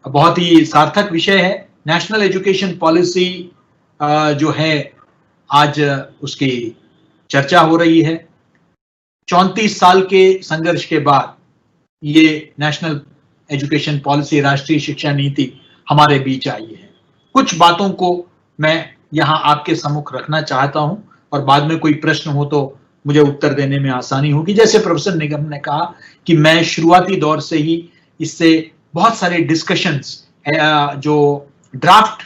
बहुत ही सार्थक विषय है। नेशनल एजुकेशन पॉलिसी जो है आज उसकी चर्चा हो रही है। 34 साल के संघर्ष के बाद ये नेशनल एजुकेशन पॉलिसी, राष्ट्रीय शिक्षा नीति हमारे बीच आई है। कुछ बातों को मैं यहाँ आपके सम्मुख रखना चाहता हूँ और बाद में कोई प्रश्न हो तो मुझे उत्तर देने में आसानी होगी। जैसे प्रोफेसर निगम ने कहा कि मैं शुरुआती दौर से ही इससे बहुत सारे डिस्कशंस, जो ड्राफ्ट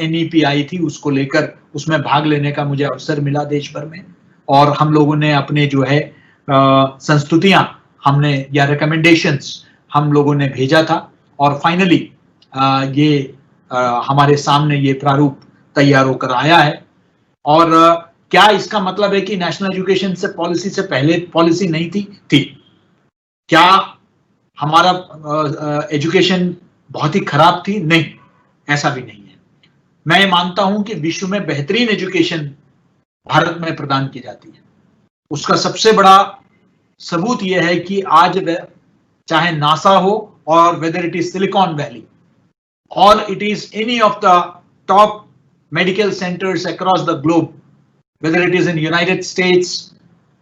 एनईपी आई थी उसको लेकर उसमें भाग लेने का मुझे अवसर मिला देश भर में, और हम लोगों ने अपने जो है संस्तुतियां हमने या रिकमेंडेशंस हम लोगों ने भेजा था, और फाइनली ये हमारे सामने ये प्रारूप तैयार होकर आया है। और क्या इसका मतलब है कि नेशनल एजुकेशन से पॉलिसी से पहले पॉलिसी नहीं थी? क्या हमारा एजुकेशन बहुत ही खराब थी? नहीं, ऐसा भी नहीं है। मैं मानता हूं कि विश्व में बेहतरीन एजुकेशन भारत में प्रदान की जाती है। उसका सबसे बड़ा सबूत यह है कि आज चाहे नासा हो और whether it is Silicon Valley और it is any of the top medical centres across the globe, whether it is in United States,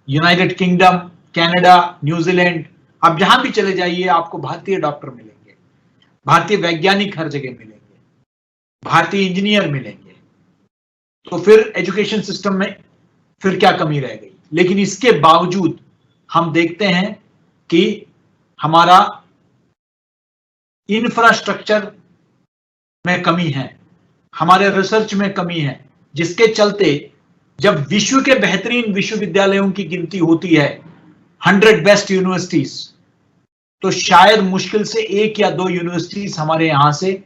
United Kingdom, Canada, New Zealand, आप जहां भी चले जाइए आपको भारतीय डॉक्टर मिलेंगे, भारतीय वैज्ञानिक हर जगह मिलेंगे, भारतीय इंजीनियर मिलेंगे। तो फिर एजुकेशन सिस्टम में फिर क्या कमी रह गई? लेकिन इसके बावजूद हम देखते हैं कि हमारा इंफ्रास्ट्रक्चर में कमी है, हमारे रिसर्च में कमी है, जिसके चलते जब विश्व के बेहतरीन विश्वविद्यालयों की गिनती होती है, 100 बेस्ट यूनिवर्सिटीज, तो शायद मुश्किल से 1 या 2 यूनिवर्सिटीज हमारे यहां से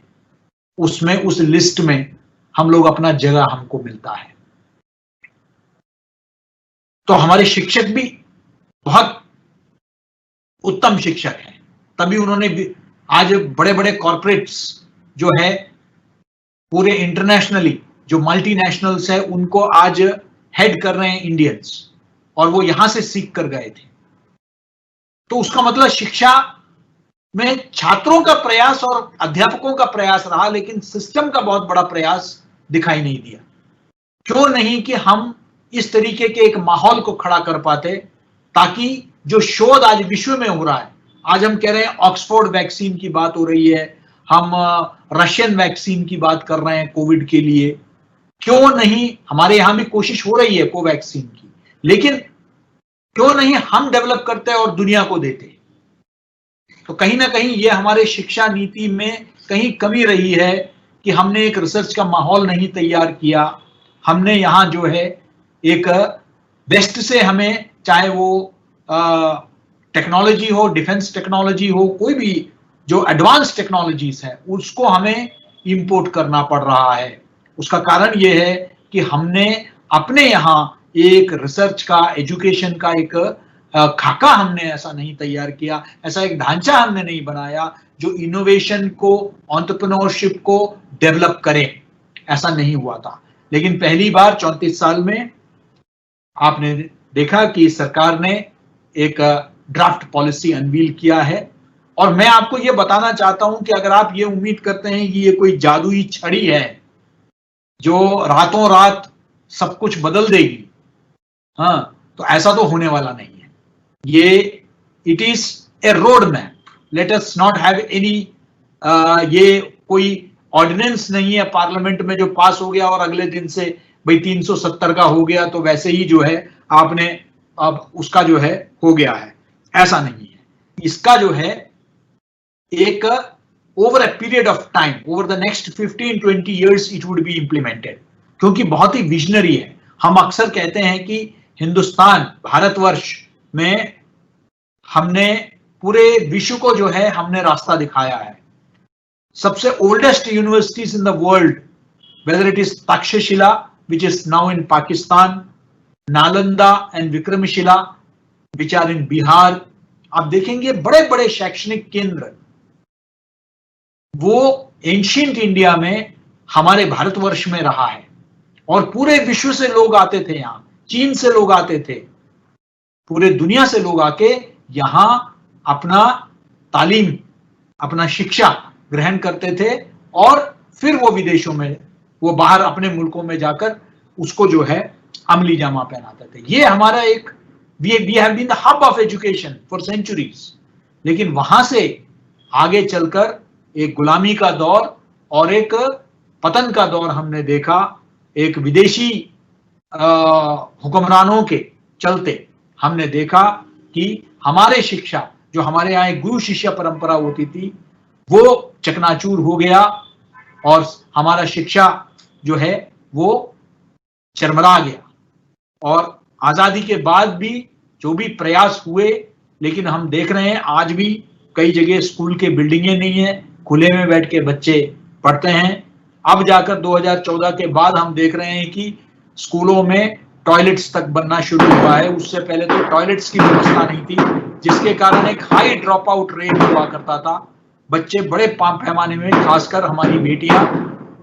उसमें, उस लिस्ट में हम लोग अपना जगह हमको मिलता है। तो हमारे शिक्षक भी बहुत उत्तम शिक्षक हैं, तभी उन्होंने भी आज बड़े बड़े कॉर्पोरेट्स जो है पूरे इंटरनेशनली, जो मल्टीनेशनल्स है, उनको आज हेड कर रहे हैं इंडियंस, और वो यहां से सीख कर गए थे। तो उसका मतलब शिक्षा में छात्रों का प्रयास और अध्यापकों का प्रयास रहा, लेकिन सिस्टम का बहुत बड़ा प्रयास दिखाई नहीं दिया। क्यों नहीं कि हम इस तरीके के एक माहौल को खड़ा कर पाते ताकि जो शोध आज विश्व में हो रहा है, आज हम कह रहे हैं ऑक्सफोर्ड वैक्सीन की बात हो रही है, हम रशियन वैक्सीन की बात कर रहे हैं कोविड के लिए, क्यों नहीं हमारे यहां भी कोशिश हो रही है कोवैक्सीन की, लेकिन क्यों नहीं हम डेवलप करते और दुनिया को देते? तो कहीं ना कहीं ये हमारे शिक्षा नीति में कहीं कमी रही है कि हमने एक रिसर्च का माहौल नहीं तैयार किया। हमने यहाँ जो है एक वेस्ट से, हमें चाहे वो टेक्नोलॉजी हो, डिफेंस टेक्नोलॉजी हो, कोई भी जो एडवांस टेक्नोलॉजीज है, उसको हमें इंपोर्ट करना पड़ रहा है। उसका कारण ये है कि हमने अपने यहाँ एक रिसर्च का, एजुकेशन का एक खाका हमने ऐसा नहीं तैयार किया, ऐसा एक ढांचा हमने नहीं बनाया जो इनोवेशन को, एंटरप्रेन्योरशिप को डेवलप करे। ऐसा नहीं हुआ था। लेकिन पहली बार 34 साल में आपने देखा कि सरकार ने एक ड्राफ्ट पॉलिसी अनवील किया है, और मैं आपको यह बताना चाहता हूं कि अगर आप ये उम्मीद करते हैं कि ये कोई जादुई छड़ी है जो रातों रात सब कुछ बदल देगी, हाँ, तो ऐसा तो होने वाला नहीं है। ये it is a road map, let us not have any, ये कोई ऑर्डिनेंस नहीं है पार्लियामेंट में जो पास हो गया और अगले दिन से भाई 370 का हो गया तो वैसे ही जो है आपने अब उसका जो है हो गया है, ऐसा नहीं है। इसका जो है एक over a period of time, over the next 15-20 years it would be implemented, क्योंकि बहुत ही विजनरी है। हम अक्सर कहते हैं कि हिंदुस्तान, भारतवर्ष में हमने पूरे विश्व को जो है हमने रास्ता दिखाया है। सबसे oldest universities in the world, whether it is Takshashila which is now in Pakistan, Nalanda and Vikramshila which are in Bihar, आप देखेंगे बड़े बड़े शैक्षणिक केंद्र वो एंशिएंट इंडिया में हमारे भारतवर्ष में रहा है, और पूरे विश्व से लोग आते थे यहां, चीन से लोग आते थे, पूरे दुनिया से लोग आके यहां अपना तालीम, अपना शिक्षा ग्रहण करते थे और फिर वो विदेशों में, वो बाहर अपने मुल्कों में जाकर उसको जो है अमली जामा पहनाते थे। ये हमारा एक we have been the hub of education for centuries. लेकिन वहां से आगे चलकर एक गुलामी का दौर और एक पतन का दौर हमने देखा। एक विदेशी हुक्मरानों के चलते हमने देखा कि हमारे शिक्षा, जो हमारे यहाँ एक गुरु शिष्य परंपरा होती थी, वो चकनाचूर हो गया और हमारा शिक्षा जो है वो चरमरा गया। और आजादी के बाद भी जो भी प्रयास हुए, लेकिन हम देख रहे हैं आज भी कई जगह स्कूल के बिल्डिंगें नहीं है, खुले में बैठ के बच्चे पढ़ते हैं। अब जाकर 2014 के बाद हम देख रहे हैं कि स्कूलों में टॉयलेट्स तक बनना शुरू हुआ है। उससे पहले तो टॉयलेट्स की व्यवस्था नहीं थी, जिसके कारण एक हाई ड्रॉप आउट रेट हुआ करता था। बच्चे बड़े पैमाने में, खासकर हमारी बेटियां,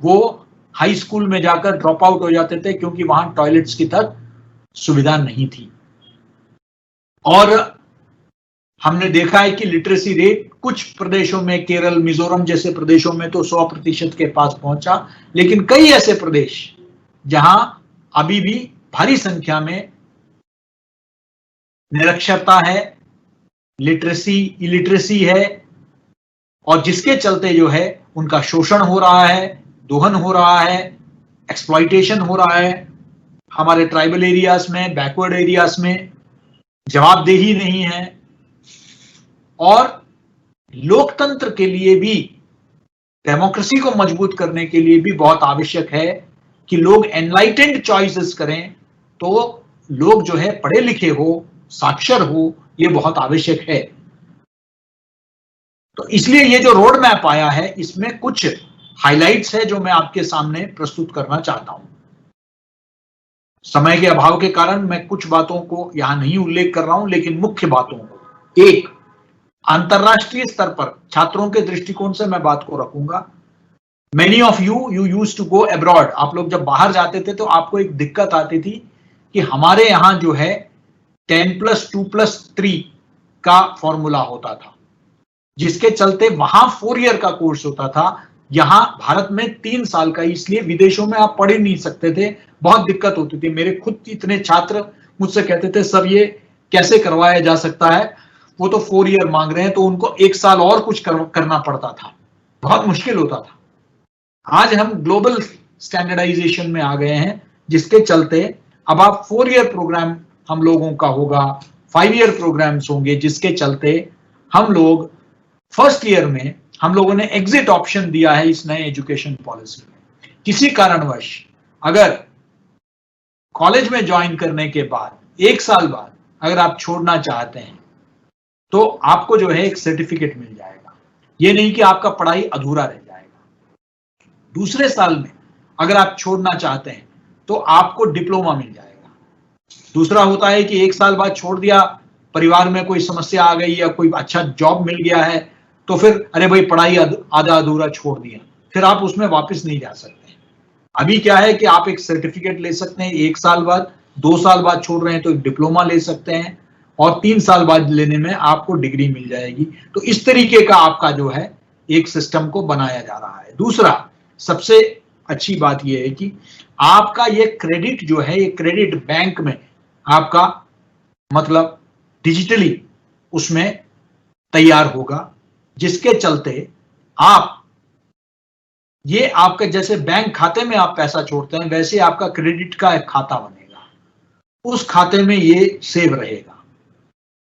वो हाई स्कूल में जाकर ड्रॉप आउट हो जाते थे क्योंकि वहां टॉयलेट्स की तक सुविधा नहीं थी। और हमने देखा है कि लिटरेसी रेट कुछ प्रदेशों में, केरल, मिजोरम जैसे प्रदेशों में तो 100% के पास पहुंचा, लेकिन कई ऐसे प्रदेश जहां अभी भी भारी संख्या में निरक्षरता है, इलिटरेसी है, और जिसके चलते जो है उनका शोषण हो रहा है, दोहन हो रहा है, एक्सप्लॉइटेशन हो रहा है। हमारे ट्राइबल एरियाज में, बैकवर्ड एरियाज में जवाबदेही नहीं है। और लोकतंत्र के लिए भी, डेमोक्रेसी को मजबूत करने के लिए भी बहुत आवश्यक है कि लोग एनलाइटेंड चॉइसेस करें। तो लोग जो है पढ़े लिखे हो, साक्षर हो, ये बहुत आवश्यक है। तो इसलिए ये जो रोड मैप आया है, इसमें कुछ हाइलाइट्स है जो मैं आपके सामने प्रस्तुत करना चाहता हूं। समय के अभाव के कारण मैं कुछ बातों को यहां नहीं उल्लेख कर रहा हूं, लेकिन मुख्य बातों को, एक, अंतरराष्ट्रीय स्तर पर छात्रों के दृष्टिकोण से मैं बात को रखूंगा। Many of you used to go abroad. आप लोग जब बाहर जाते थे तो आपको एक दिक्कत आती थी कि हमारे यहां जो है 10+2+3 का फॉर्मूला होता था, जिसके चलते वहां 4 ईयर का कोर्स होता था, यहां भारत में 3 साल का। इसलिए विदेशों में आप पढ़ ही नहीं सकते थे, बहुत दिक्कत होती थी। मेरे खुद इतने छात्र मुझसे कहते थे, सर ये कैसे करवाया जा सकता है, वो तो 4 ईयर मांग रहे हैं, तो उनको 1 साल और कुछ करना पड़ता था, बहुत मुश्किल होता था। आज हम ग्लोबल स्टैंडर्डाइजेशन में आ गए हैं, जिसके चलते अब आप 4 ईयर प्रोग्राम हम लोगों का होगा, 5 ईयर प्रोग्राम्स होंगे, जिसके चलते हम लोग फर्स्ट ईयर में हम लोगों ने एग्जिट ऑप्शन दिया है इस नए एजुकेशन पॉलिसी में। किसी कारणवश अगर कॉलेज में ज्वाइन करने के बाद 1 साल बाद अगर आप छोड़ना चाहते हैं तो आपको जो है एक सर्टिफिकेट मिल जाएगा। ये नहीं कि आपका पढ़ाई अधूरा रह जाएगा। दूसरे साल में अगर आप छोड़ना चाहते हैं तो आपको डिप्लोमा मिल जाएगा। दूसरा होता है कि 1 साल बाद छोड़ दिया, परिवार में कोई समस्या आ गई या कोई अच्छा जॉब मिल गया है, तो फिर अरे भाई पढ़ाई आधा अधूरा छोड़ दिया, फिर आप उसमें वापस नहीं जा सकते। अभी क्या है कि आप एक सर्टिफिकेट ले सकते हैं 1 साल बाद, 2 साल बाद छोड़ रहे हैं तो एक डिप्लोमा ले सकते हैं, और 3 साल बाद लेने में आपको डिग्री मिल जाएगी। तो इस तरीके का आपका जो है एक सिस्टम को बनाया जा रहा है। दूसरा सबसे अच्छी बात यह है कि आपका ये क्रेडिट जो है, ये क्रेडिट बैंक में आपका मतलब डिजिटली उसमें तैयार होगा, जिसके चलते आप ये आपके जैसे बैंक खाते में आप पैसा छोड़ते हैं, वैसे आपका क्रेडिट का एक खाता बनेगा, उस खाते में ये सेव रहेगा।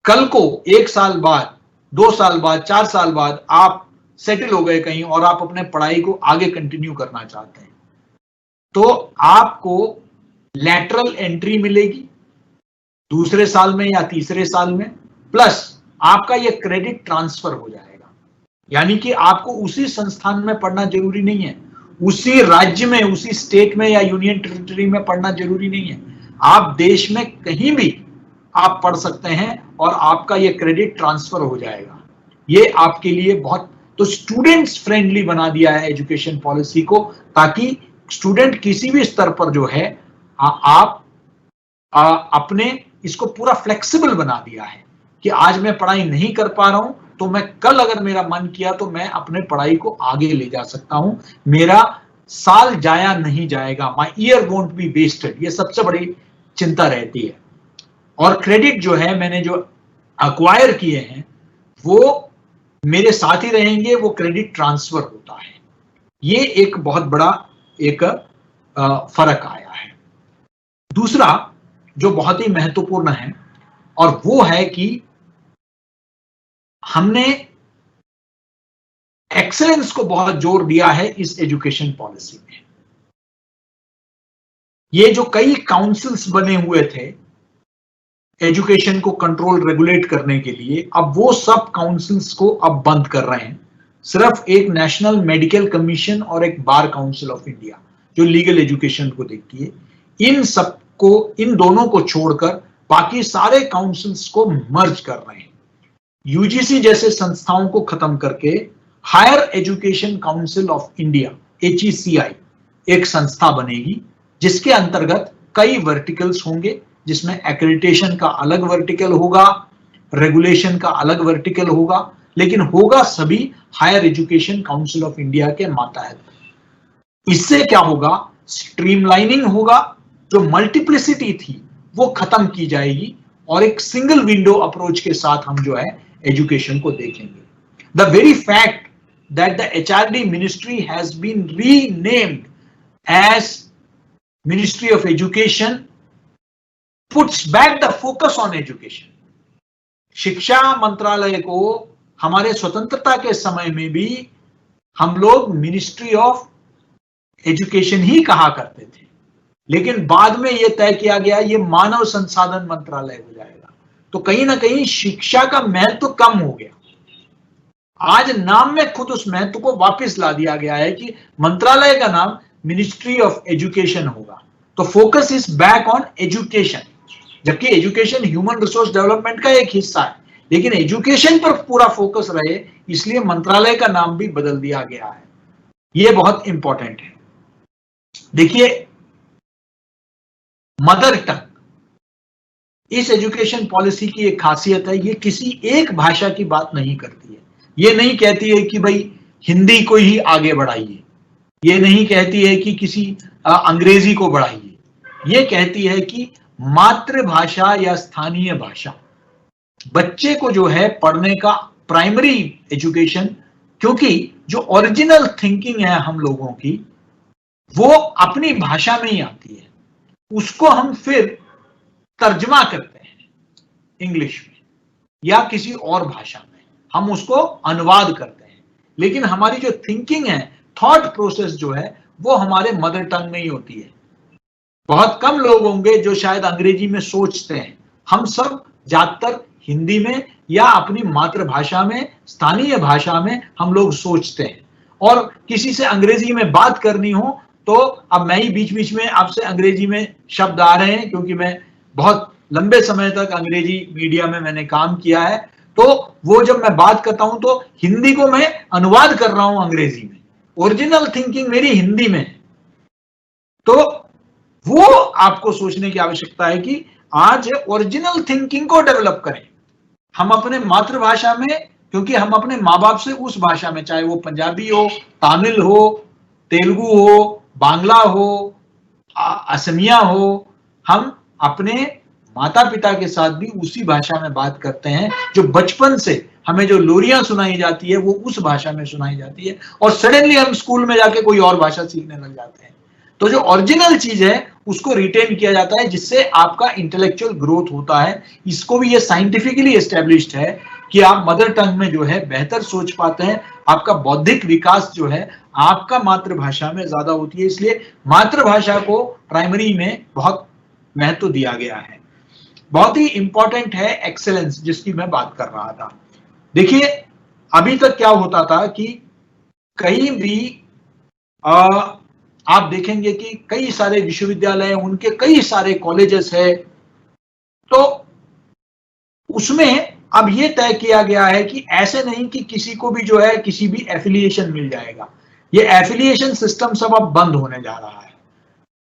कल को 1 साल बाद, 2 साल बाद, 4 साल बाद आप सेटल हो गए कहीं और आप अपने पढ़ाई को आगे कंटिन्यू करना चाहते हैं, तो आपको लैटरल एंट्री मिलेगी दूसरे साल में या तीसरे साल में, प्लस आपका ये क्रेडिट ट्रांसफर हो जाएगा। यानी कि आपको उसी संस्थान में पढ़ना जरूरी नहीं है, उसी राज्य में, उसी स्टेट में या यूनियन टेरिटरी में पढ़ना जरूरी नहीं है। आप देश में कहीं भी आप पढ़ सकते हैं और आपका ये क्रेडिट ट्रांसफर हो जाएगा। ये आपके लिए बहुत, तो स्टूडेंट्स फ्रेंडली बना दिया है एजुकेशन पॉलिसी को, ताकि स्टूडेंट किसी भी स्तर पर जो है आप अपने इसको पूरा फ्लेक्सिबल बना दिया है कि आज मैं पढ़ाई नहीं कर पा रहा हूं तो मैं कल अगर मेरा मन किया तो मैं अपने पढ़ाई को आगे ले जा सकता हूं, मेरा साल जाया नहीं जाएगा, माई ईयर वोंट बी वेस्टेड। ये सबसे बड़ी चिंता रहती है। और क्रेडिट जो है मैंने जो अक्वायर किए हैं वो मेरे साथ ही रहेंगे, वो क्रेडिट ट्रांसफर होता है। ये एक बहुत बड़ा एक फर्क आया है। दूसरा जो बहुत ही महत्वपूर्ण है और वो है कि हमने एक्सेलेंस को बहुत जोर दिया है इस एजुकेशन पॉलिसी में। ये जो कई काउंसिल्स बने हुए थे एजुकेशन को कंट्रोल रेगुलेट करने के लिए, अब वो सब काउंसिल्स को अब बंद कर रहे हैं। सिर्फ एक नेशनल मेडिकल कमीशन और एक बार काउंसिल ऑफ इंडिया जो लीगल एजुकेशन को देखती है, इन सबको, इन दोनों को छोड़कर बाकी सारे काउंसिल्स को मर्ज कर रहे हैं। यूजीसी जैसे संस्थाओं को खत्म करके higher education council of India HECI एक संस्था बनेगी जिसके अंतर्गत कई वर्टिकल्स होंगे, जिसमें एक्रेडिटेशन का अलग वर्टिकल होगा, रेगुलेशन का अलग वर्टिकल होगा, लेकिन होगा सभी higher education council of India के मातहत। इससे क्या होगा, स्ट्रीमलाइनिंग होगा, जो मल्टीप्लिसिटी थी वो खत्म की जाएगी और एक सिंगल विंडो अप्रोच के साथ हम जो है एजुकेशन को देखेंगे। The very fact that the HRD ministry has been renamed as ministry of education puts back the focus on education. शिक्षा मंत्रालय को हमारे स्वतंत्रता के समय में भी हम लोग मिनिस्ट्री ऑफ एजुकेशन ही कहा करते थे, लेकिन बाद में यह तय किया गया ये मानव संसाधन मंत्रालय हो जाएगा। तो कहीं ना कहीं शिक्षा का महत्व कम हो गया। आज नाम में खुद उस महत्व को वापस ला दिया गया है कि मंत्रालय का नाम मिनिस्ट्री ऑफ एजुकेशन होगा। तो focus is back on education, जबकि एजुकेशन ह्यूमन रिसोर्स डेवलपमेंट का एक हिस्सा है, लेकिन एजुकेशन पर पूरा फोकस रहे इसलिए मंत्रालय का नाम भी बदल दिया गया है। यह बहुत इंपॉर्टेंट है। देखिए, मदर टंग इस एजुकेशन पॉलिसी की एक खासियत है, ये किसी एक भाषा की बात नहीं करती है। ये नहीं कहती है कि भाई हिंदी को ही आगे बढ़ाइए, ये नहीं कहती है कि किसी अंग्रेजी को बढ़ाइए, ये कहती है कि मातृभाषा या स्थानीय भाषा बच्चे को जो है पढ़ने का प्राइमरी एजुकेशन, क्योंकि जो ओरिजिनल थिंकिंग है हम लोगों की वो अपनी भाषा में ही आती है, उसको हम फिर तर्जमा करते हैं इंग्लिश में या किसी और भाषा में, हम उसको अनुवाद करते हैं, लेकिन हमारी जो थिंकिंग है, थॉट प्रोसेस जो है वो हमारे मदर टंग में ही होती है। बहुत कम लोग होंगे जो शायद अंग्रेजी में सोचते हैं, हम सब ज्यादातर हिंदी में या अपनी मातृभाषा में, स्थानीय भाषा में हम लोग सोचते हैं। और किसी से अंग्रेजी में बात करनी हो तो अब मैं ही बीच बीच में आपसे अंग्रेजी में शब्द आ रहे हैं, क्योंकि मैं बहुत लंबे समय तक अंग्रेजी मीडिया में मैंने काम किया है, तो वो जब मैं बात करता हूं तो हिंदी को मैं अनुवाद कर रहा हूं अंग्रेजी में, ओरिजिनल थिंकिंग मेरी हिंदी में है। तो वो आपको सोचने की आवश्यकता है कि आज ओरिजिनल थिंकिंग को डेवलप करें हम अपने मातृभाषा में, क्योंकि हम अपने माँ बाप से उस भाषा में, चाहे वो पंजाबी हो, तमिल हो, तेलुगु हो, बांग्ला हो, असमिया हो, हम अपने माता पिता के साथ भी उसी भाषा में बात करते हैं। जो बचपन से हमें जो लोरियां सुनाई जाती है वो उस भाषा में सुनाई जाती है, और सडनली हम स्कूल में जाके कोई और भाषा सीखने लग जाते हैं। तो जो ओरिजिनल चीज है उसको रिटेन किया जाता है, जिससे आपका इंटेलेक्चुअल ग्रोथ होता है। इसको भी ये साइंटिफिकली एस्टेब्लिश्ड है कि आप मदर टंग में जो है बेहतर सोच पाते हैं, आपका बौद्धिक विकास जो है आपका मातृभाषा में ज्यादा होती है। इसलिए मातृभाषा को प्राइमरी में बहुत महत्व दिया गया है। बहुत ही इंपॉर्टेंट है एक्सेलेंस, जिसकी मैं बात कर रहा था। देखिए, अभी तक क्या होता था कि कहीं भी आप देखेंगे कि कई सारे विश्वविद्यालय, उनके कई सारे कॉलेजेस है, तो उसमें अब ये तय किया गया है कि ऐसे नहीं कि किसी को भी जो है किसी भी एफिलिएशन मिल जाएगा। ये एफिलिएशन सिस्टम सब अब बंद होने जा रहा है।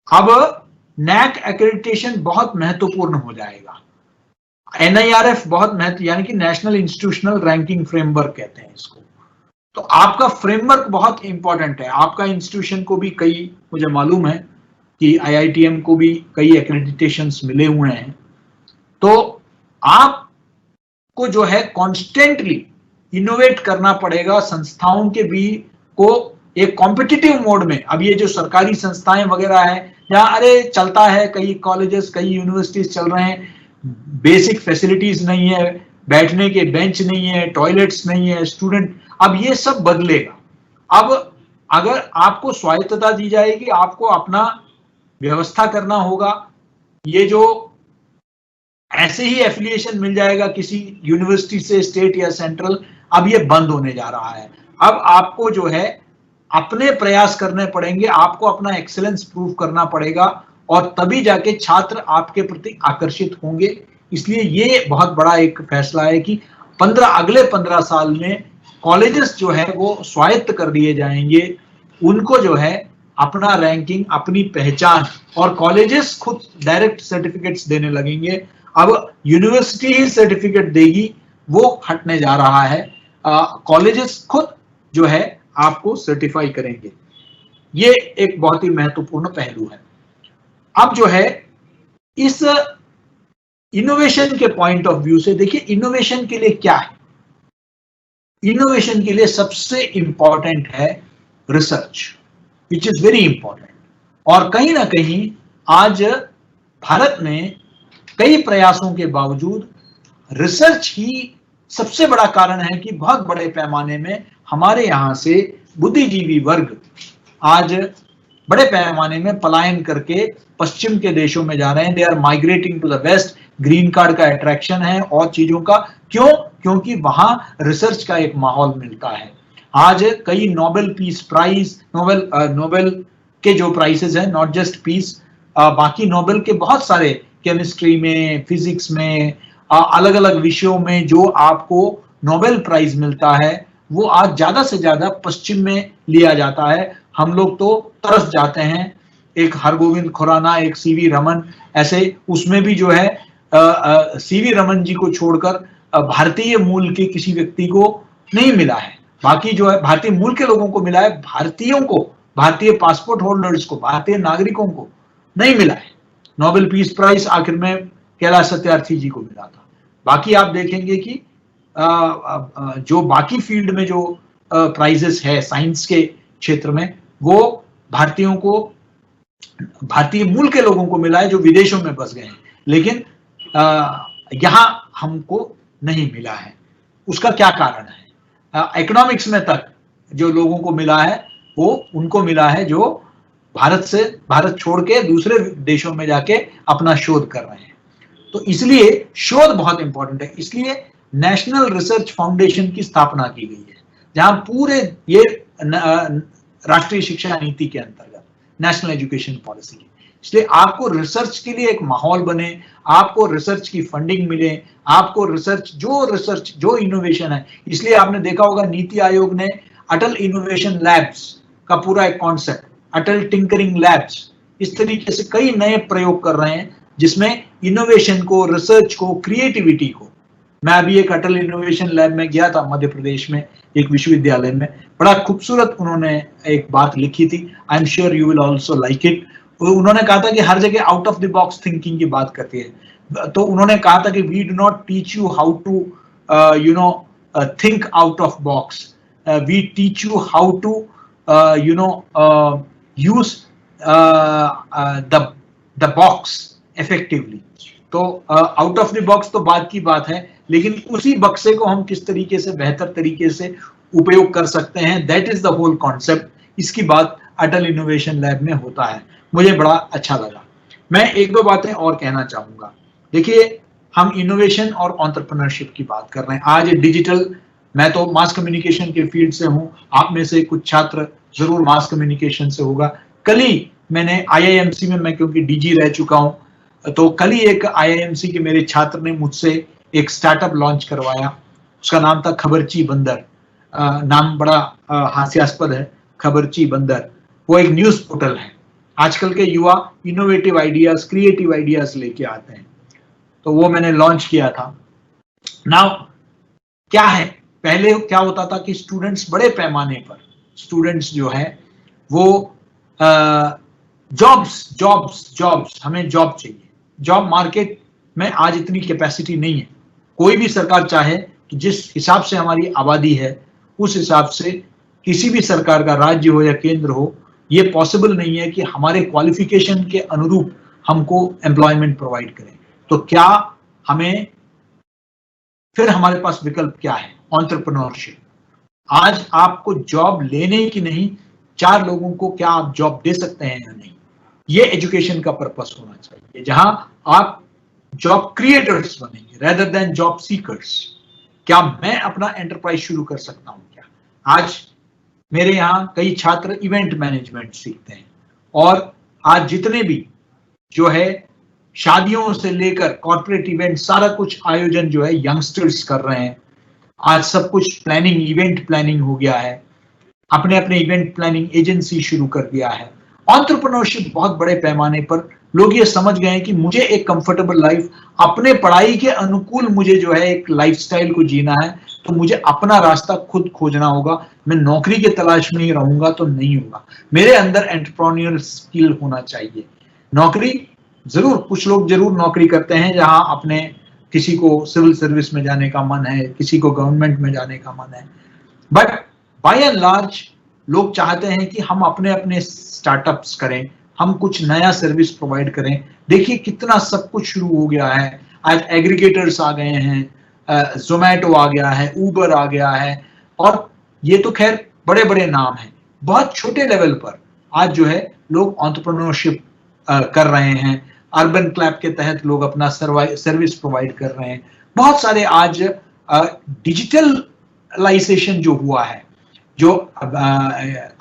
अब NAC एक्रेडिटेशन बहुत महत्वपूर्ण हो जाएगा। NIRF बहुत महत्व, यानी कि नेशनल इंस्टीट्यूशनल रैंकिंग फ्रेमवर्क कहते हैं इसको। तो आपका फ्रेमवर्क बहुत इंपॉर्टेंट है। आपका इंस्टीट्यूशन को भी कई, मुझे मालूम है कि IITM को भी कई एक्रेडिटेशंस मिले हुए हैं। तो आपको जो है कॉन्स्टेंटली इनोवेट करना पड़ेगा संस्थाओं के भी को एक कॉम्पिटिटिव मोड में। अब ये जो सरकारी संस्थाएं वगैरह है, जहां अरे चलता है, कई कॉलेजेस कई यूनिवर्सिटीज चल रहे हैं, बेसिक फैसिलिटीज नहीं है, बैठने के बेंच नहीं है, टॉयलेट्स नहीं है, स्टूडेंट, अब ये सब बदलेगा। अब अगर आपको स्वायत्तता दी जाएगी, आपको अपना व्यवस्था करना होगा। ये जो ऐसे ही एफिलिएशन मिल जाएगा किसी यूनिवर्सिटी से, स्टेट या सेंट्रल, अब ये बंद होने जा रहा है। अब आपको जो है अपने प्रयास करने पड़ेंगे, आपको अपना एक्सेलेंस प्रूव करना पड़ेगा, और तभी जाके छात्र आपके प्रति आकर्षित होंगे। इसलिए ये बहुत बड़ा एक फैसला है कि अगले 15 साल में कॉलेजेस जो है वो स्वायत्त कर दिए जाएंगे। उनको जो है अपना रैंकिंग, अपनी पहचान, और कॉलेजेस खुद डायरेक्ट सर्टिफिकेट्स देने लगेंगे। अब यूनिवर्सिटी ही सर्टिफिकेट देगी, वो हटने जा रहा है। कॉलेजेस खुद जो है आपको सर्टिफाई करेंगे। ये एक बहुत ही महत्वपूर्ण पहलू है। अब जो है इस इनोवेशन के पॉइंट ऑफ व्यू से देखिए, इनोवेशन के लिए क्या है? इनोवेशन के लिए सबसे इंपॉर्टेंट है research, which is very important. और कहीं ना कहीं आज भारत में कई प्रयासों के बावजूद रिसर्च ही सबसे बड़ा कारण है कि बहुत बड़े पैमाने में हमारे यहां से बुद्धिजीवी वर्ग आज बड़े पैमाने में पलायन करके पश्चिम के देशों में जा रहे हैं। They are migrating to the west. Green card का अट्रैक्शन है और चीजों का। क्यों? क्योंकि वहां रिसर्च का एक माहौल मिलता है। आज कई नोबेल पीस प्राइज, नोबेल के जो प्राइजेस हैं, नॉट जस्ट पीस, बाकी नोबेल के बहुत सारे, केमिस्ट्री में, फिजिक्स में, अलग अलग विषयों में जो आपको नोबेल प्राइज मिलता है, वो आज ज्यादा से ज्यादा पश्चिम में लिया जाता है। हम लोग तो तरस जाते हैं। एक हरगोविंद खुराना, एक सीवी रमन, ऐसे उसमें भी जो है सीवी रमन जी को छोड़कर भारतीय मूल के किसी व्यक्ति को नहीं मिला है। बाकी जो है भारतीय मूल के लोगों को मिला है, भारतीयों को, भारतीय पासपोर्ट होल्डर्स को, भारतीय नागरिकों को नहीं मिला है। नोबेल पीस प्राइज आखिर में कैलाश सत्यार्थी जी को मिला था। बाकी आप देखेंगे कि जो बाकी फील्ड में जो प्राइजेस है साइंस के क्षेत्र में, वो भारतीयों को, भारतीय मूल के लोगों को मिला है जो विदेशों में बस गए हैं, लेकिन यहां हमको नहीं मिला है। उसका क्या कारण है? इकोनॉमिक्स में तक जो लोगों को मिला है वो उनको मिला है जो भारत छोड़ के दूसरे देशों में जाके अपना शोध कर रहे हैं। तो इसलिए शोध बहुत इंपॉर्टेंट है। इसलिए नेशनल रिसर्च फाउंडेशन की स्थापना की गई है, जहां पूरे ये राष्ट्रीय शिक्षा नीति के अंतर्गत, नेशनल एजुकेशन पॉलिसी की। इसलिए आपको रिसर्च के लिए एक माहौल बने, आपको रिसर्च की फंडिंग मिले, आपको रिसर्च जो इनोवेशन है। इसलिए आपने देखा होगा नीति आयोग ने अटल इनोवेशन लैब्स का पूरा एक कॉन्सेप्ट, अटल टिंकरिंग लैब्स, इस तरीके से कई नए प्रयोग कर रहे हैं जिसमें इनोवेशन को, रिसर्च को, क्रिएटिविटी को। मैं अभी एक अटल इनोवेशन लैब में गया था मध्य प्रदेश में, एक विश्वविद्यालय में। बड़ा खूबसूरत उन्होंने एक बात लिखी थी, I am sure you will also like it. उन्होंने कहा था कि हर जगह out of the box thinking की बात करती है। तो उन्होंने कहा था कि we do not teach you how to think out of box, we teach you how to use the box effectively. तो आउट ऑफ द बॉक्स तो बात की बात है, लेकिन उसी बक्से को हम किस तरीके से बेहतर तरीके से उपयोग कर सकते हैं, that is the whole concept. इसकी बात अटल इनोवेशन लैब में होता है। मुझे बड़ा अच्छा लगा। मैं एक दो बातें और कहना चाहूंगा। देखिए, हम इनोवेशन और एंटरप्रेन्योरशिप की बात कर रहे हैं। आज डिजिटल, मैं तो मास कम्युनिकेशन के फील्ड से हूं, आप में से कुछ छात्र जरूर मास कम्युनिकेशन से होगा। कल ही मैंने IIMC में, मैं क्योंकि DG रह चुका हूं, तो कल ही एक IIMC के मेरे छात्र ने मुझसे एक स्टार्टअप लॉन्च करवाया। उसका नाम था खबरची बंदर। नाम बड़ा हास्यास्पद है, खबरची बंदर। वो एक न्यूज पोर्टल है। आजकल के युवा इनोवेटिव आइडियाज, क्रिएटिव आइडियाज लेके आते हैं। तो वो मैंने लॉन्च किया था। नाउ क्या है, पहले क्या होता था कि स्टूडेंट्स बड़े पैमाने पर स्टूडेंट्स जो है वो जॉब्स हमें जॉब चाहिए, जॉब मार्केट में आज इतनी कैपेसिटी नहीं है। कोई भी सरकार चाहे कि जिस हिसाब से हमारी आबादी है उस हिसाब से किसी भी सरकार का, राज्य हो या केंद्र हो, ये पॉसिबल नहीं है कि हमारे क्वालिफिकेशन के अनुरूप हमको एम्प्लॉयमेंट प्रोवाइड करें। तो क्या हमें, फिर हमारे पास विकल्प क्या है? एंटरप्रेन्योरशिप। आज आपको जॉब लेने की नहीं, 4 लोगों को क्या आप जॉब दे सकते हैं या नहीं, ये एजुकेशन का पर्पस होना चाहिए, जहां आप जॉब क्रिएटर्स बनेंगे रेदर देन जॉब सीकर्स। क्या मैं अपना एंटरप्राइज शुरू कर सकता हूं क्या? आज मेरे यहां कई छात्र इवेंट मैनेजमेंट सीखते हैं, और आज जितने भी जो है शादियों से लेकर कॉर्पोरेट इवेंट, सारा कुछ आयोजन जो है यंगस्टर्स कर रहे हैं। आज सब कुछ प्लानिंग, इवेंट प्लानिंग हो गया है, अपने अपने इवेंट प्लानिंग एजेंसी शुरू कर दिया है। एंटरप्रेन्योरशिप बहुत बड़े पैमाने पर लोग ये समझ गए हैं कि मुझे एक कंफर्टेबल लाइफ, अपने पढ़ाई के अनुकूल मुझे जो है एक लाइफस्टाइल को जीना है, तो मुझे अपना रास्ता खुद खोजना होगा। मैं नौकरी के तलाश में ही रहूंगा तो नहीं होगा, मेरे अंदर एंटरप्रेन्योर स्किल होना चाहिए। नौकरी जरूर, कुछ लोग जरूर नौकरी करते हैं जहां अपने, किसी को सिविल सर्विस में जाने का मन है, किसी को गवर्नमेंट में जाने का मन है, बट बाय एंड लार्ज लोग चाहते हैं कि हम अपने अपने स्टार्टअप्स करें, हम कुछ नया सर्विस प्रोवाइड करें। देखिए कितना सब कुछ शुरू हो गया है, आज एग्रीगेटर्स आ गए हैं, जोमैटो आ गया है, उबर आ गया है, और ये तो खैर बड़े बड़े नाम हैं। बहुत छोटे लेवल पर आज जो है लोग एंटरप्रेन्योरशिप कर रहे हैं। अर्बन क्लैब के तहत लोग अपना सर्विस प्रोवाइड कर रहे हैं। बहुत सारे आज डिजिटलाइजेशन जो हुआ है, जो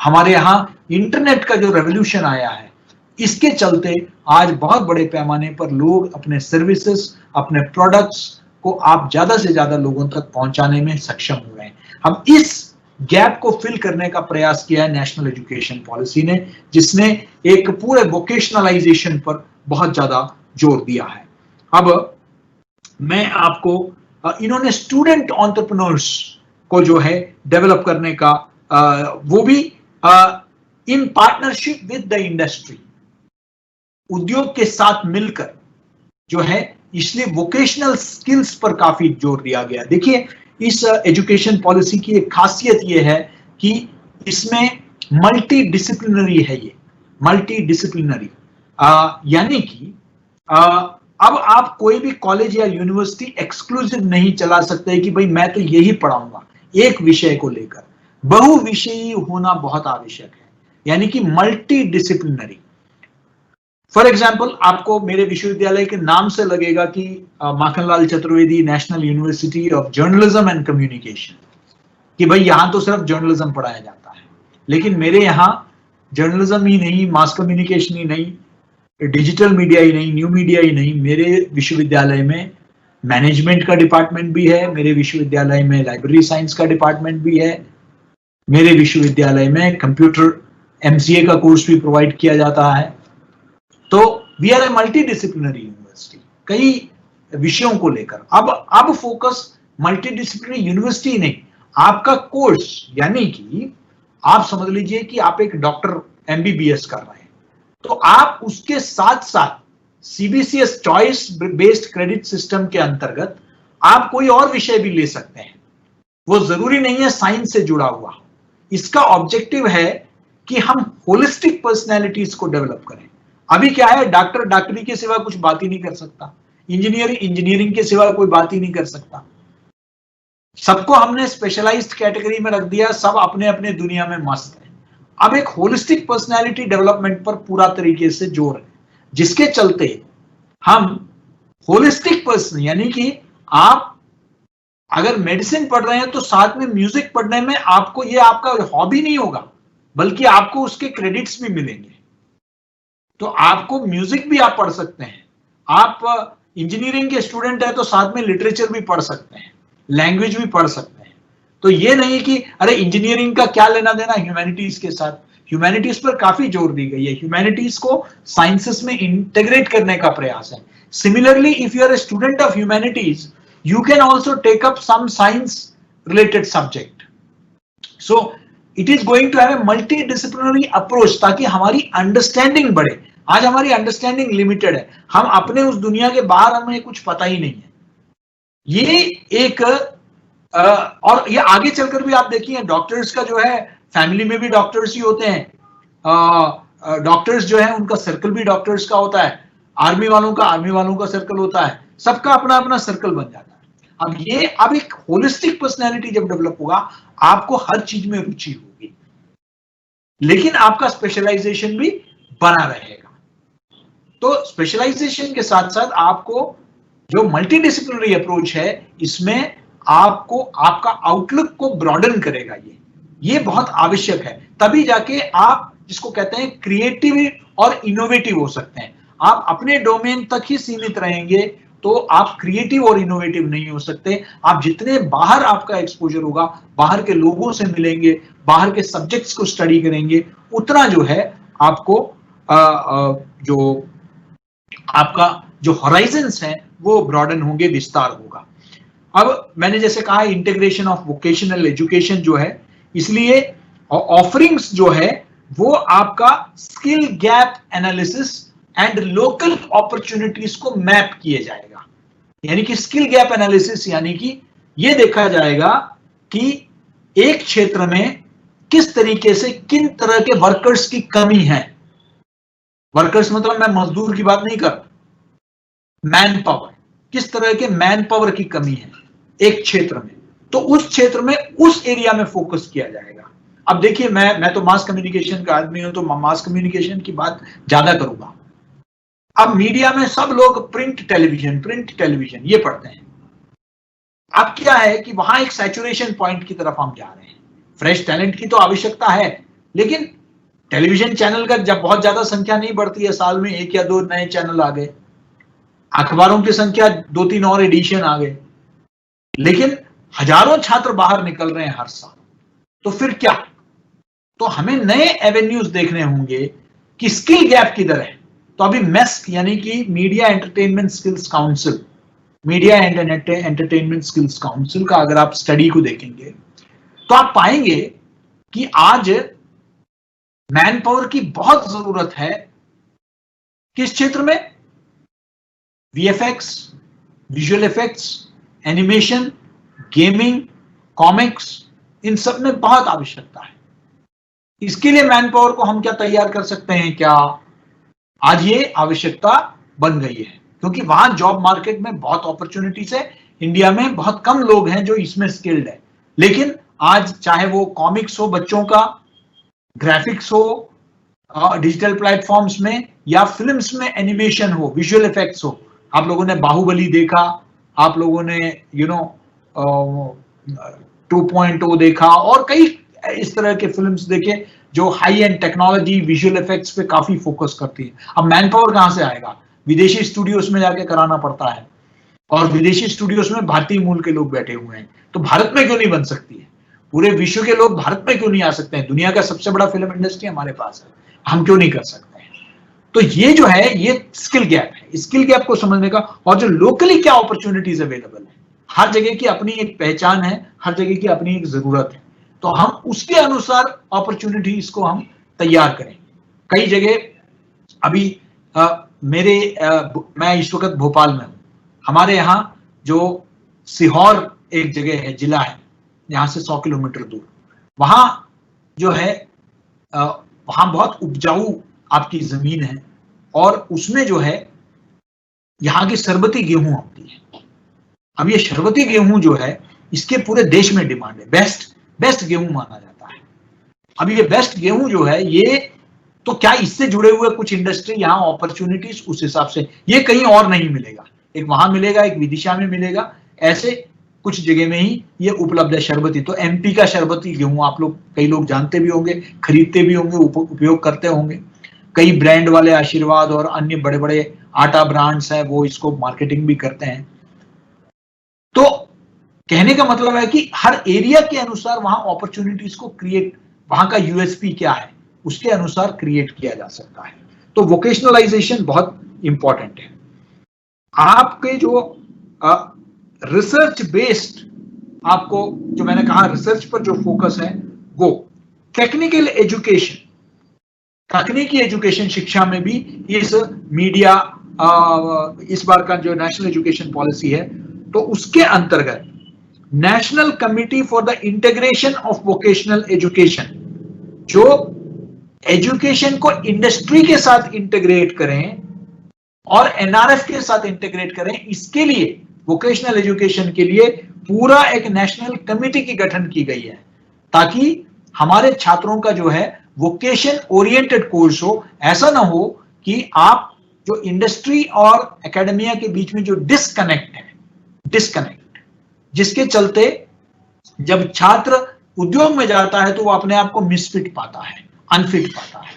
हमारे यहाँ इंटरनेट का जो रेवोल्यूशन आया है, इसके चलते आज बहुत बड़े पैमाने पर लोग अपने सर्विसेज, अपने प्रोडक्ट्स को आप ज्यादा से ज्यादा लोगों तक पहुंचाने में सक्षम हो रहे हैं। हम इस गैप को फिल करने का प्रयास किया है नेशनल एजुकेशन पॉलिसी ने, जिसने एक पूरे वोकेशनलाइजेशन पर बहुत ज्यादा जोर दिया है। अब मैं आपको, इन्होंने स्टूडेंट एंटरप्रेन्योर्स को जो है डेवलप करने का, वो भी in partnership with the industry, उद्योग के साथ मिलकर जो है, इसलिए वोकेशनल स्किल्स पर काफी जोर दिया गया। देखिए इस एजुकेशन पॉलिसी की एक खासियत ये है कि इसमें मल्टी डिसिप्लिनरी है, ये मल्टी डिसिप्लिनरी, यानी कि अब आप कोई भी कॉलेज या यूनिवर्सिटी एक्सक्लूसिव नहीं चला सकते कि भाई मैं तो यही पढ़ाऊंगा एक विषय को लेकर। बहुविषयी होना बहुत आवश्यक है, यानी कि मल्टी डिसिप्लिनरी। फॉर एग्जाम्पल, आपको मेरे विश्वविद्यालय के नाम से लगेगा कि Makhanlal Chaturvedi national university of journalism and communication, कि भाई यहां तो सिर्फ जर्नलिज्म पढ़ाया जाता है। लेकिन मेरे यहाँ जर्नलिज्म ही नहीं, मास कम्युनिकेशन ही नहीं, डिजिटल मीडिया ही नहीं, न्यू मीडिया ही नहीं, मेरे विश्वविद्यालय में मैनेजमेंट का डिपार्टमेंट भी है, मेरे विश्वविद्यालय में लाइब्रेरी साइंस का डिपार्टमेंट भी है, मेरे विश्वविद्यालय में कंप्यूटर MCA का कोर्स भी प्रोवाइड किया जाता है। तो we are a multidisciplinary university, कई विषयों को लेकर। अब फोकस मल्टी डिसिप्लिनरी यूनिवर्सिटी नहीं, आपका कोर्स, यानी कि आप समझ लीजिए कि आप एक डॉक्टर MBBS कर रहे हैं, तो आप उसके साथ साथ CBCS choice based credit system के अंतर्गत आप कोई और विषय भी ले सकते हैं, वो जरूरी नहीं है साइंस से जुड़ा हुआ। इसका ऑब्जेक्टिव है कि हम होलिस्टिक पर्सनैलिटीज को डेवलप करें। अभी क्या है, डॉक्टर डॉक्टरी के सिवा कुछ बात ही नहीं कर सकता, इंजीनियरिंग के सिवा कोई बात ही नहीं कर सकता। सबको हमने स्पेशलाइज्ड कैटेगरी में रख दिया, सब अपने अपने दुनिया में मस्त है। अब एक होलिस्टिक पर्सनैलिटी डेवलपमेंट पर पूरा तरीके से जोर है, जिसके चलते हम होलिस्टिक पर्सन, यानी कि आप अगर मेडिसिन पढ़ रहे हैं तो साथ में म्यूजिक पढ़ने में आपको, ये आपका हॉबी नहीं होगा, बल्कि आपको उसके क्रेडिट्स भी मिलेंगे। तो आपको म्यूजिक भी आप पढ़ सकते हैं, आप इंजीनियरिंग के स्टूडेंट है तो साथ में लिटरेचर भी पढ़ सकते हैं, लैंग्वेज भी पढ़ सकते हैं। तो ये नहीं कि अरे इंजीनियरिंग का क्या लेना देना ह्यूमैनिटीज के साथ। ह्यूमैनिटीज पर काफी जोर दी गई है, ह्यूमैनिटीज को साइंसेस में इंटीग्रेट करने का प्रयास है। Similarly, if you are a student of humanities, you can also take up some science related subject. So it is going to have a multidisciplinary approach ताकि हमारी अंडरस्टैंडिंग बढ़े. आज हमारी अंडरस्टैंडिंग लिमिटेड है, हम अपने उस दुनिया के बाहर हमें कुछ पता ही नहीं है. ये एक और ये आगे चलकर भी आप देखिए डॉक्टर्स का जो है फैमिली में भी डॉक्टर्स ही होते हैं. डॉक्टर्स जो है उनका सर्कल भी डॉक्टर्स का होता है, आर्मी वालों का सर्कल होता है, सबका अपना अपना सर्कल बन जाता है. अब एक होलिस्टिक पर्सनैलिटी जब डेवलप होगा, आपको हर चीज में रुचि होगी, लेकिन आपका स्पेशलाइजेशन भी बना रहेगा. तो स्पेशलाइजेशन के साथ साथ आपको जो मल्टीडिसिप्लिनरी अप्रोच है, इसमें आपको आपका आउटलुक को ब्रॉडन करेगा. ये बहुत आवश्यक है, तभी जाके आप जिसको कहते हैं क्रिएटिव और इनोवेटिव हो सकते हैं. आप अपने डोमेन तक ही सीमित रहेंगे तो आप क्रिएटिव और इनोवेटिव नहीं हो सकते. आप जितने बाहर आपका एक्सपोजर होगा, बाहर के लोगों से मिलेंगे, बाहर के सब्जेक्ट्स को स्टडी करेंगे, उतना जो है आपको जो आपका जो हॉराइजन्स हैं वो ब्रॉडन होंगे, विस्तार होगा. अब मैंने जैसे कहा इंटीग्रेशन ऑफ वोकेशनल एजुकेशन जो है, इसलिए ऑफरिंग्स जो है वो आपका skill gap analysis and local opportunities को मैप किए जाएगा. यानी कि स्किल गैप एनालिसिस यानी कि ये देखा जाएगा कि एक क्षेत्र में किस तरीके से किन तरह के वर्कर्स की कमी है. वर्कर्स मतलब मैं मजदूर की बात नहीं कर रहा, मैन पावर, किस तरह के मैन पावर की कमी है एक क्षेत्र में, तो उस क्षेत्र में उस एरिया में फोकस किया जाएगा. अब देखिए मैं तो मास कम्युनिकेशन का आदमी हूं, तो मास कम्युनिकेशन की बात ज्यादा करूंगा. अब मीडिया में सब लोग प्रिंट टेलीविजन ये पढ़ते हैं. अब क्या है कि वहां एक सैचुरेशन पॉइंट की तरफ हम जा रहे हैं. फ्रेश टैलेंट की तो आवश्यकता है, लेकिन टेलीविजन चैनल का जब बहुत ज्यादा संख्या नहीं बढ़ती है, साल में 1 या 2 नए चैनल आ गए, अखबारों की संख्या 2-3 और एडिशन आ गए, लेकिन हजारों छात्र बाहर निकल रहे हैं हर साल. तो फिर क्या? तो हमें नए एवेन्यूज देखने होंगे कि स्किल गैप किधर है. तो अभी MESC यानी कि media entertainment skills council, media entertainment skills council का अगर आप स्टडी को देखेंगे तो आप पाएंगे कि आज मैन पावर की बहुत जरूरत है. किस क्षेत्र में? VFX, visual effects, animation, gaming, comics, इन सब में बहुत आवश्यकता है. इसके लिए मैन पावर को हम क्या तैयार कर सकते हैं क्या? आज ये आवश्यकता बन गई है, क्योंकि वहां जॉब मार्केट में बहुत अपॉर्चुनिटीज है. इंडिया में बहुत कम लोग हैं जो इसमें स्किल्ड है, लेकिन आज चाहे वो कॉमिक्स हो बच्चों का, ग्राफिक्स हो डिजिटल प्लेटफॉर्म्स में, या फिल्म्स में एनिमेशन हो, विजुअल इफेक्ट्स हो. आप लोगों ने बाहुबली देखा, आप लोगों ने 2.0 देखा, और कई इस तरह के फिल्म्स देखे जो high and technology, visual effects पे काफी फोकस करती है. अब मैन पावर कहां से आएगा? विदेशी स्टूडियोज में जाके कराना पड़ता है, और विदेशी स्टूडियोज में भारतीय मूल के लोग बैठे हुए हैं. तो भारत में क्यों नहीं बन सकती है? पूरे विश्व के लोग भारत में क्यों नहीं आ सकते हैं? दुनिया का सबसे बड़ा फिल्म इंडस्ट्री हमारे पास है, हम क्यों नहीं कर सकते हैं? तो ये जो है ये स्किल गैप है. स्किल गैप को समझने का, और जो लोकली क्या अपॉर्चुनिटीज अवेलेबल है, हर जगह की अपनी एक पहचान है, हर जगह की अपनी एक जरूरत है, तो हम उसके अनुसार अपॉर्चुनिटीज को हम तैयार करेंगे. कई जगह अभी मैं इस वक्त भोपाल में हूं. हमारे यहाँ जो सीहोर एक जगह है, जिला है, यहाँ से 100 किलोमीटर दूर, वहां जो है वहां बहुत उपजाऊ आपकी जमीन है, और उसमें जो है यहाँ की शरबती गेहूं होती है. अब ये शरबती गेहूं जो है, इसके पूरे देश में डिमांड है, बेस्ट गेहूं माना जाता है. अब ये बेस्ट गेहूं जो है, ये तो क्या इससे जुड़े हुए कुछ इंडस्ट्री, यहाँ अपॉर्चुनिटीज उस हिसाब से ये कहीं और नहीं मिलेगा. एक वहां मिलेगा, एक विदिशा में मिलेगा, ऐसे कुछ जगह में ही ये उपलब्ध है शरबती. तो MP का शरबती गेहूं आप लोग, कई लोग जानते भी होंगे, खरीदते भी होंगे, उपयोग करते होंगे. कई ब्रांड वाले आशीर्वाद और अन्य बड़े बड़े आटा ब्रांड्स हैं, वो इसको मार्केटिंग भी करते हैं. तो कहने का मतलब है कि हर एरिया के अनुसार वहां अपॉर्चुनिटीज को क्रिएट, वहां का USP क्या है उसके अनुसार क्रिएट किया जा सकता है. तो वोकेशनलाइजेशन बहुत इंपॉर्टेंट है. आपके जो रिसर्च बेस्ड, आपको जो मैंने कहा रिसर्च पर जो फोकस है वो, टेक्निकल एजुकेशन, तकनीकी एजुकेशन शिक्षा में भी इस मीडिया इस बार का जो नेशनल एजुकेशन पॉलिसी है तो उसके अंतर्गत national committee for the integration of vocational education, जो एजुकेशन को इंडस्ट्री के साथ इंटीग्रेट करें और एनआरएफ के साथ इंटीग्रेट करें, इसके लिए वोकेशनल एजुकेशन के लिए पूरा एक नेशनल कमिटी की गठन की गई है, ताकि हमारे छात्रों का जो है वोकेशन ओरिएंटेड कोर्स हो। ऐसा ना हो कि आप जो इंडस्ट्री और एकेडमिया के बीच में जो डिस्कनेक्ट जिसके चलते जब छात्र उद्योग में जाता है तो वो अपने आप को मिसफिट पाता है, अनफिट पाता है।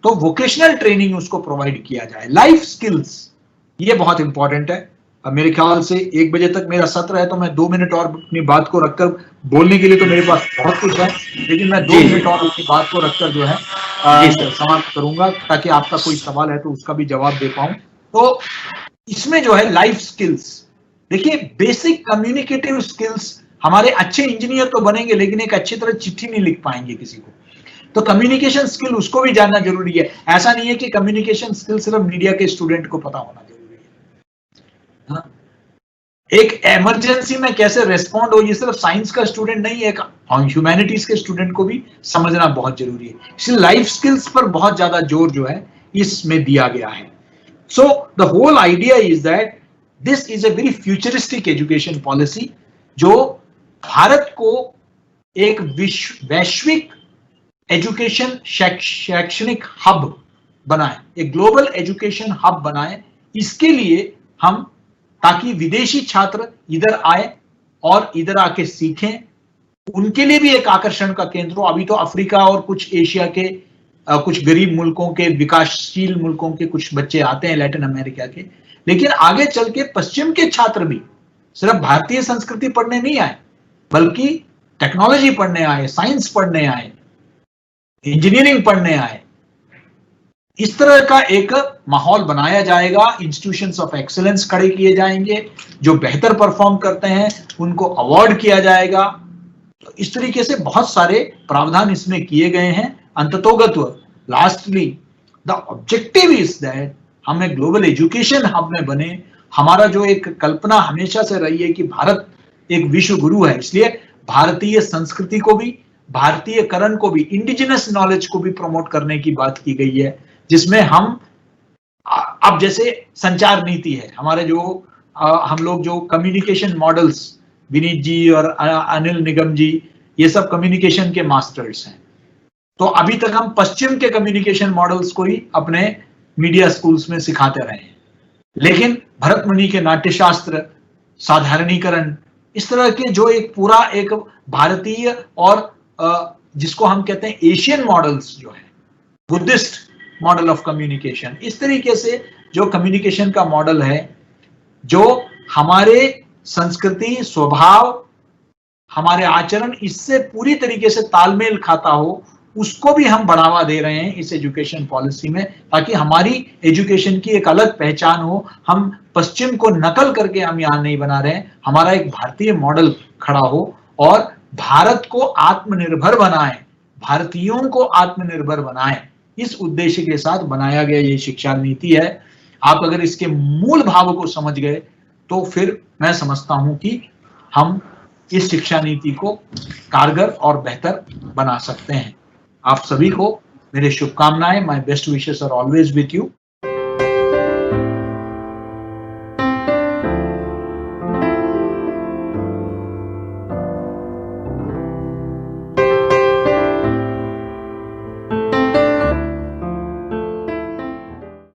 तो वोकेशनल ट्रेनिंग उसको प्रोवाइड किया जाए। लाइफ स्किल्स ये बहुत इंपॉर्टेंट है। मेरे ख्याल से 1 बजे तक मेरा सत्र है, तो मैं 2 मिनट और अपनी बात को रखकर, बोलने के लिए तो मेरे पास बहुत कुछ है, लेकिन मैं 2 मिनट और अपनी बात को रखकर जो है समाप्त करूंगा, ताकि आपका कोई सवाल है तो उसका भी जवाब दे पाऊं। तो इसमें जो है लाइफ स्किल्स, देखिए बेसिक कम्युनिकेटिव स्किल्स, हमारे अच्छे इंजीनियर तो बनेंगे लेकिन एक अच्छी तरह चिट्ठी नहीं लिख पाएंगे किसी को, तो कम्युनिकेशन स्किल उसको भी जानना जरूरी है। ऐसा नहीं है कि कम्युनिकेशन स्किल सिर्फ मीडिया के स्टूडेंट को पता होना जरूरी है। हाँ? एक इमरजेंसी में कैसे रेस्पॉन्ड हो, ये सिर्फ साइंस का स्टूडेंट नहीं है, ह्यूमैनिटीज के स्टूडेंट को भी समझना बहुत जरूरी है। इसलिए लाइफ स्किल्स पर बहुत ज्यादा जोर जो है इसमें दिया गया है। So the whole idea is that this is a very futuristic education policy, जो भारत को एक वैश्विक एजुकेशन शैक्षणिक हब बनाए, एक ग्लोबल एजुकेशन हब बनाए। इसके लिए हम, ताकि विदेशी छात्र इधर आए और इधर आके सीखें, उनके लिए भी एक आकर्षण का केंद्र हो। अभी तो अफ्रीका और कुछ एशिया के कुछ गरीब मुल्कों के, विकासशील मुल्कों के कुछ बच्चे आते हैं, लैटिन अमेरिका के, लेकिन आगे चल के पश्चिम के छात्र भी सिर्फ भारतीय संस्कृति पढ़ने नहीं आए, बल्कि टेक्नोलॉजी पढ़ने आए, साइंस पढ़ने आए, इंजीनियरिंग पढ़ने आए। इस तरह का एक माहौल बनाया जाएगा, इंस्टीट्यूशंस ऑफ एक्सीलेंस खड़े किए जाएंगे, जो बेहतर परफॉर्म करते हैं उनको अवार्ड किया जाएगा। तो इस तरीके से बहुत सारे प्रावधान इसमें किए गए हैं। अंततोगत्व, lastly the objective is that हम एक ग्लोबल एजुकेशन हब में बने। हमारा जो एक कल्पना हमेशा से रही है कि भारत एक विश्व गुरु है, इसलिए भारतीय संस्कृति को भी, भारतीय करण को भी, इंडिजिनस नॉलेज को भी प्रमोट करने की बात की गई है, जिसमें हम अब जैसे संचार नीति है हमारे, जो हम लोग जो कम्युनिकेशन मॉडल्स, विनीत जी और अनिल निगम जी, ये सब कम्युनिकेशन के मास्टर्स हैं। तो अभी तक हम पश्चिम के कम्युनिकेशन मॉडल्स को ही अपने मीडिया स्कूल्स में सिखाते रहे हैं, लेकिन भरत मुनि के नाट्यशास्त्र, साधारणीकरण, इस तरह के जो एक पूरा एक भारतीय और जिसको हम कहते हैं एशियन मॉडल्स जो है, बुद्धिस्ट मॉडल ऑफ कम्युनिकेशन, इस तरीके से जो कम्युनिकेशन का मॉडल है, जो हमारे संस्कृति, स्वभाव, हमारे आचरण इससे पूरी तरीके से तालमेल खाता हो, उसको भी हम बढ़ावा दे रहे हैं इस एजुकेशन पॉलिसी में, ताकि हमारी एजुकेशन की एक अलग पहचान हो। हम पश्चिम को नकल करके हम यहां नहीं बना रहे हैं, हमारा एक भारतीय मॉडल खड़ा हो और भारत को आत्मनिर्भर बनाए, भारतीयों को आत्मनिर्भर बनाए, इस उद्देश्य के साथ बनाया गया ये शिक्षा नीति है। आप अगर इसके मूल भाव को समझ गए तो फिर मैं समझता हूं कि हम इस शिक्षा नीति को कारगर और बेहतर बना सकते हैं। आप सभी को मेरे शुभकामनाएं, my best wishes are always with you.